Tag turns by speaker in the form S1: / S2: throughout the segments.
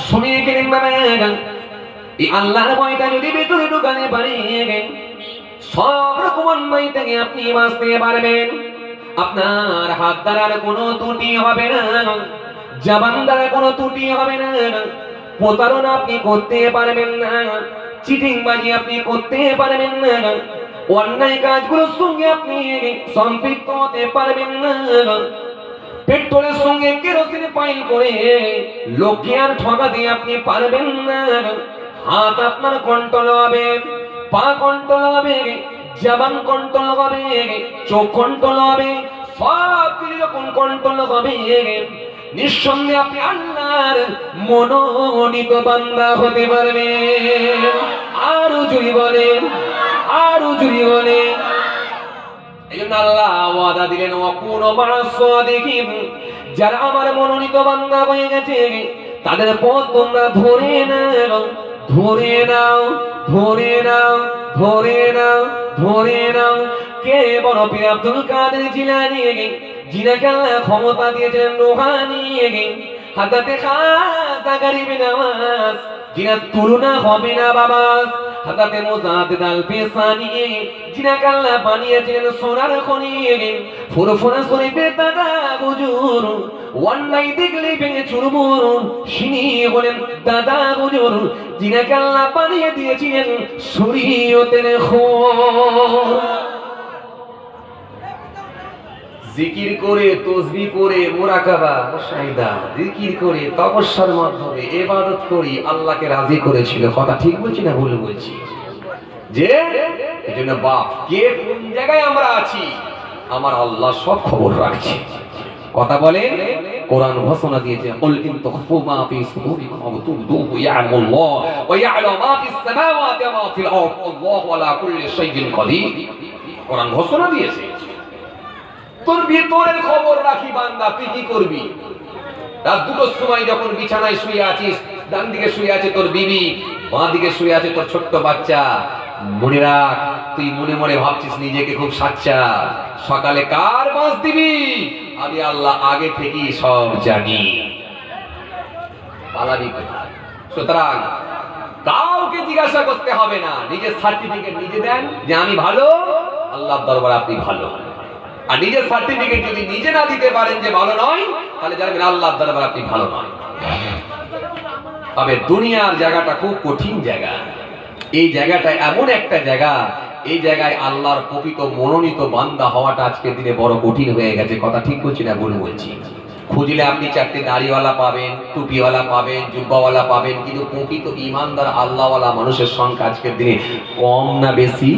S1: শুনিয়ে গেলেন বাবা, এই আল্লাহর ভয়টা যদি ভিতরে ঢুকাতে পারেন, সব রকম অন্যায় থেকে আপনি বাঁচতে পারবেন। আপনার হাত দ্বারার কোনো ত্রুটি হবে না, জবান দ্বারা কোনো ত্রুটি হবে না, প্রতারণা আপনি করতে পারবেন না, চিটিংবাজি আপনি করতে পারবেন না, অন্যায় কাজগুলোর সঙ্গে আপনি সম্পৃক্ত হতে পারবেন না। পেট্রোলের সঙ্গে কেরোসিন পাইল করে লোককে আর ঠকাতে আপনি পারবেন না। হাত আপনার কন্ট্রোল হবে, পা কন্ট্রোল হবে, জবান কন্ট্রোল হবে, চোখ কন্ট্রোল হবে, সব কিছু যখন কন্ট্রোল হবে, নিঃসন্দেহে আপনি আল্লাহর মনোনীত বান্দা হতে পারবেন। আরো জুড়ি বলেন, আরো জুড়ি বলেন। এই জন্য আল্লাহ ওয়াদা দিলেন, ওয়াকুনু মা'আস সাদিকিন, যারা আমার মনোনীত বান্দা হয়ে গেছে তাদের পথ তোমরা ধরে নাও, ধরে নাও, ধরে নাও, ধরে নাও, ধরে নাও। কে বড় পীর আব্দুল কাদের জিলানী, যিনাকে আল্লাহ ক্ষমতা দিয়েছেন রুহানি, হাজরাতে খাজা গরিব নওয়াজ, যিনার তুলনা হবে না বাবা, হাজরাতে মুজাদ্দিদ আল ফিসানি, যিনাকে আল্লাহ বানিয়েছিলেন সোনার খনি, ফুরফুরা শরীফের দাদা হুজুর, অন্যায় দেখলে ভেঙে চুরমুর সিনি বলেন দাদা হুজুর, যিনাকে আল্লাহ বানিয়ে দিয়েছিলেন শরীয়তের খোর। জিকির করে, তসবিহ করে, মুরাকাবা, মুশাহিদা, জিকির করে, তপস্যার মাধ্যমে ইবাদত করি আল্লাহকে রাজি করেছিল। কথা ঠিক বলছি না ভুল বলছি? যে এজন্য বাপ কে কোন জায়গায় আমরা আছি আমার আল্লাহ সব খবর রাখছে। কথা বলে কোরআন ঘোষণা দিয়েছে, কুল ইন তুখফু মা ফি সুদুরিকুম আও তুবদুহু ইয়া'লামুল্লাহ ওয়া ইয়া'লামু মা ফিস সামাওয়াতি ওয়া মা ফিল আরদ আল্লাহু আলা কুল্লি শাইইন কাদির। কোরআন ঘোষণা দিয়েছে তোর ভিতরের খবর রাখি বান্দা, তুই কি করবি? রাত দুটোর সময় যখন বিছানায় শুয়ে আছিস, ডান দিকে শুয়ে আছে তোর বিবি, বাঁ দিকে শুয়ে আছে তোর ছোট্ট বাচ্চা, মনে রাখ তুই মনে মনে ভাবছিস নিজেকে খুব সাচ্চা, সকালে কার বাঁশ দিবি আমি আল্লাহ আগে থেকেই সব জানি। পালাবি কোথায়? সুতরাং কাউকে জিজ্ঞাসা করতে হবে না, নিজের সার্টিফিকেট নিজে দেন যে আমি ভালো, আল্লাহর দরবারে আপনি ভালো। আর নিজের সার্টিফিকেট যদি নিজে না দিতে পারেন যে ভালো নয়, তাহলে জানবেন আল্লাহর দরবারে আপনি ভালো নয়। তবে দুনিয়ার জায়গাটা খুব কঠিন জায়গা। এই জায়গাটা এমন একটা জায়গা, এই জায়গায় আল্লাহর প্রকৃত মনোনীত বান্দা হওয়াটা আজকের দিনে বড় কঠিন হয়ে গেছে। কথা ঠিক বলছি না ভুল বলছি? খুঁজলে আপনি চারটে দাড়িওয়ালা পাবেন, টুপিওয়ালা পাবেন, জুব্বাওয়ালা পাবেন, কিন্তু প্রকৃত ঈমানদার আল্লাহওয়ালা মানুষের সংখ্যা আজকের দিনে কম না বেশি?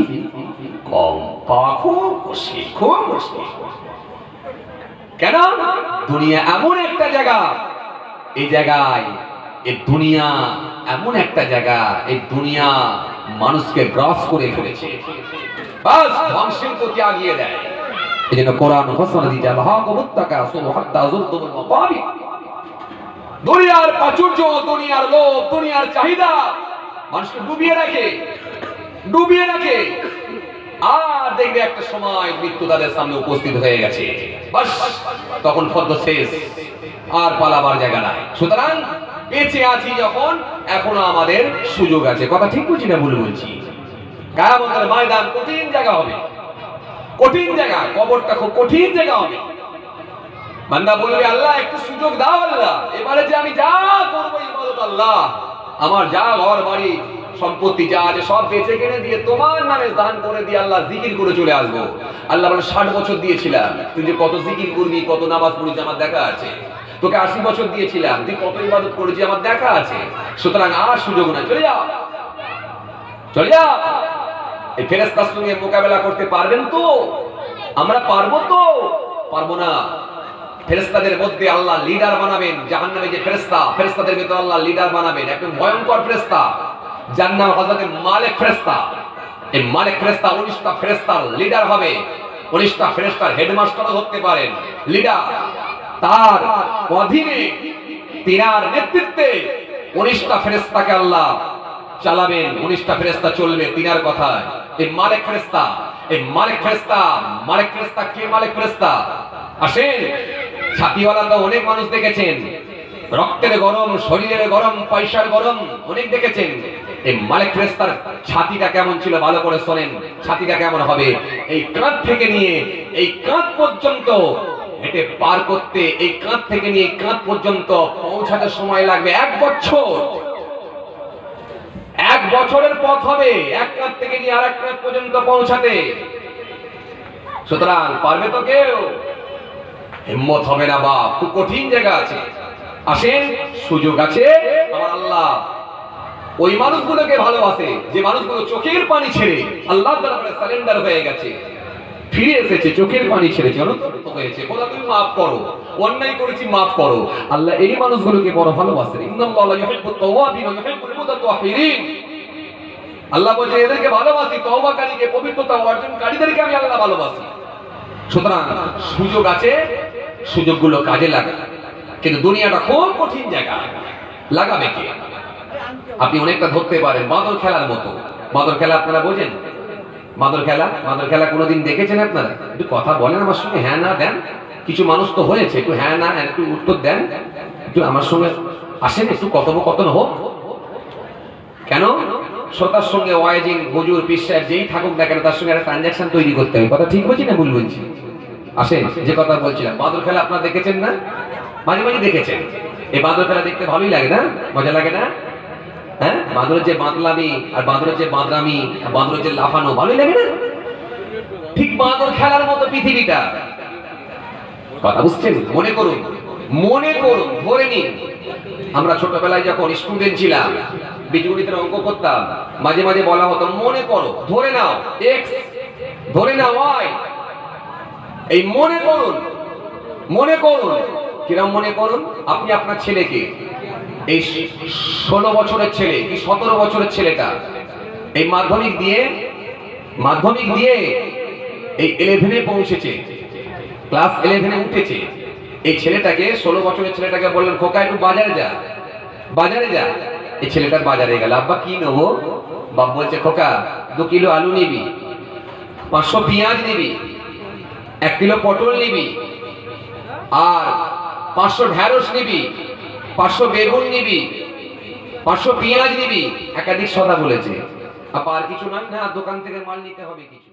S1: কম। পাওয়া খুব মুশকিল, খুব মুশকিল। কেন? দুনিয়া এমন একটা জায়গা, এই জায়গায় এই দুনিয়া এমন একটা জায়গা, এই দুনিয়া মানুষকে গ্রাস করে ফেলেছে, বাস ধ্বংসের প্রতি আগিয়ে দেয়। এই জন্য কোরআন ঘোষণা দিয়েছে, দুনিয়ার প্রাচুর্য, দুনিয়ার লোভ, দুনিয়ার চাহিদা মানুষকে ডুবিয়ে রাখে, ডুবিয়ে রাখে। আর দেখবে একটা সময় মৃত্যু তাদের সামনে উপস্থিত হয়ে গেছে, বাস তখন ফদ্দ শেষ, আর পালাবার জায়গা নাই। সুতরাং বেঁচে আছি যখন, এখনো আমাদের সুযোগ আছে। কথা ঠিক বলছি না ভুল বলছি? কিয়ামতের ময়দান কঠিন জায়গা হবে, কঠিন জায়গা, কবরটা খুব কঠিন জায়গা হবে। বান্দা বলবে আল্লাহ একটু সুযোগ দাও আল্লাহ, এবারে যে আমি যা করবো ইবাদত আল্লাহ, আমার যা ঘর বাড়ি সম্পত্তি যা আছে সব বেচে কিনে দিয়ে তোমার নামে দান করে দিয়ে আল্লাহ জিকির করে চলে আসবো। আল্লাহ বলে 60 বছর দিয়েছিলাম, তুই যে কত জিকির করবি, কত নামাজ পড়বি আমার দেখা আছে। তোকে 80 বছর দিয়েছিলাম, তুই কত ইবাদত করেছি আমার দেখা আছে। সুতরাং আর সুযোগ নাই, চলে যাও, চলে যাও। এই ফেরেশতার সঙ্গে মোকাবেলা করতে পারবেন তো? আমরা পারবো তো? পারবো না। ফেরেশতাদের মধ্যে আল্লাহ লিডার বানাবেন, জাহান্নামে যে ফেরেশতা, ফেরেশতাদের ভিতরে আল্লাহ লিডার বানাবেন, একদম ভয়ঙ্কর ফেরেশতা, যার নাম হযরত মালিক ফেরেশতা। এই মালিক ফেরেশতা 19টা ফেরেশতার লিডার হবে, 19টা ফেরেশতার হেডমাস্টারও হতে পারেন, লিডার। তার অধীনে তিনার নেতৃত্বে 19টা ফেরেশতাকে আল্লাহ চালাবেন, 19টা ফেরেশতা চলবে তিনার কথায়। এই মালিক ফেরেশতা, এই মালিক ফেরেশতা, মালিক ফেরেশতা কে? মালিক ফেরেশতা আসেন ছাতিওয়ালা তো অনেক মানুষ দেখেছেন, রক্তের গরম, শরীরের গরম, পয়সার গরম অনেক দেখেছেন। এই মালিক ফেরেশতার ছাতিটা কেমন ছিল ভালো করে শোনেন। ছাতিটা কেমন হবে, এই কাঁধ থেকে নিয়ে এই কাঁধ পর্যন্ত হেঁটে পার করতে, এই কাঁধ থেকে নিয়ে কাঁধ পর্যন্ত পৌঁছাতে সময় লাগবে 1 বছর। 1 বছরের পথ হবে এক কাঁধ থেকে নিয়ে আরেক কাঁধ পর্যন্ত পৌঁছাতে। সুতরাং পারবে তো কেউ? হিম্মত হবে না বাপ, খুব কঠিন জায়গা আছে। আসেন, সুযোগ আছে। আমার আল্লাহ ওই মানুষগুলোকে ভালোবাসে যে মানুষগুলো চোখের পানি ছেড়ে আল্লাহর দরবারে সারেন্ডার হয়ে গেছে, ফিরে এসেছে, চোখের পানি ছেড়েছে, অনুতপ্ত হয়েছে, খোদা তুমি মাফ করো, অন্যায় করেছি মাফ করো। আল্লাহ এই মানুষগুলোকে বড় ভালোবাসেন। ইন্নাল্লাহা ইউহিব্বুত তাওয়াবিন ওয়া ইউহিব্বুল মুতাতাহহিরিন। আল্লাহ বলে এদেরকে ভালোবাসি, তওবাকারীকে, পবিত্রতা অর্জনকারীদেরকে আমি আল্লাহ ভালোবাসি। সুতরাং সুযোগ আছে, সুযোগগুলো কাজে লাগা। কিন্তু দুনিয়াটা খুব কঠিন জায়গা, লাগাবে কে? আপনি অনেকটা ধরতে পারেন বাঁদর খেলার মতো। বাঁদর খেলা আপনারা বোঝেন? বাঁদর খেলা কোনোদিন দেখেছেন আপনারা? একটু কথা বলেন আমার সঙ্গে, হ্যাঁ না দেন। কিছু মানুষ তো হয়েছে, একটু হ্যাঁ না একটু উত্তর দেন, একটু আমার সঙ্গে আসেন, একটু কথোপকথন হোক। কেন? শ্রোতার সঙ্গে ওয়াইজিং, হুজুর, পীর সাহেব যেই থাকুক না কেন, তার সঙ্গে একটা ট্রানজাকশন তৈরি করতে হবে। কথা ঠিক বলছি না ভুল বলছি? আসেন, যে কথা বলছিলাম, বাঁদর খেলা আপনারা দেখেছেন না? মাঝে মাঝে দেখেছেন। এই বাঁদর খেলা দেখতে ভালোই লাগে না? মজা লাগে না? হ্যাঁ, বাঁদরের যে বাঁদলামি আর বাঁদরের যে বাঁদরামি, বাঁদরের যে লাফানো, ভালোই লাগে না? ঠিক বাঁদর খেলার মতো পৃথিবীটা। কথা বুঝছেন? মনে করুন, ধরে নিন, আমরা ছোটবেলায় যখন স্টুডেন্ট ছিলাম, বীজগণিতের অঙ্ক করতাম, মাঝে মাঝে বলা হতো মনে করো, ধরে নাও এক্স, ধরে নাও ওয়াই। এই মনে করুন, কিরম মনে করুন? আপনি আপনার ছেলেকে, এই 16 বছরের ছেলে কি 17 বছরের ছেলেটা এই মাধ্যমিক দিয়ে এই 11-এ পৌঁছেছে, ক্লাস 11-এ উঠেছে। এই ছেলেটাকে, 16 বছরের ছেলেটাকে বললেন, খোকা একটু বাজারে যা। এই ছেলেটার বাজারে গেল, আব্বা কি নেবো? বাপ বলছে, খোকা 2 কিলো আলু নিবি, 500 পেঁয়াজ নিবি, 1 কিলো পটল নিবি, আর 500 ঢেঁড়স নিবি, 500 বেগুন নিবি, 500 পেঁয়াজ নিবি। একাধিক সদা বলেছে। আর কিছু নয় না, দোকান থেকে মাল নিতে হবে কিছু।